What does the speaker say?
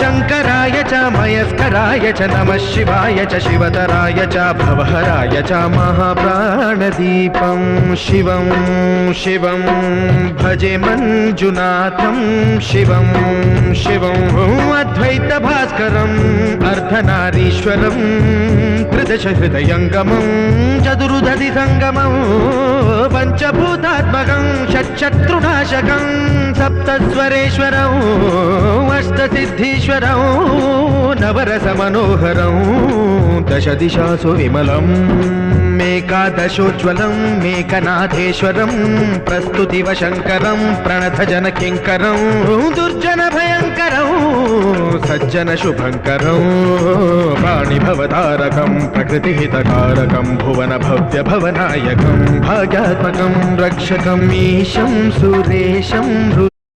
शङ्कराय च मयस्कराय च नमः शिवाय च शिवतराय च भवहराय च महाप्राणदीपं शिवं शिवं भजे मञ्जुनाथं शिवं शिवं अद्वैतभास्करम् अर्धनारीश्वरं त्रिदशहृदयङ्गमं चतुर्दधिसङ्गमं पञ्चभूतात्मकं षट्शत्रुनाशकं सप्तस्वरेश्वरं अष्टसिद्धीश्वरं नवरसमनोहरं दशदिशासु विमलम् मेकादशोज्ज्वलं मेकनाथेश्वरं प्रस्तुतिवशङ्करं प्रणतजनकिङ्करं दुर्जनभयङ्करं सज्जनशुभङ्करं प्राणिभवतारकं प्रकृतिहितकारकं भुवनभव्यभवनायकं भाग्यात्मकं रक्षकम् ईशं सुरेशं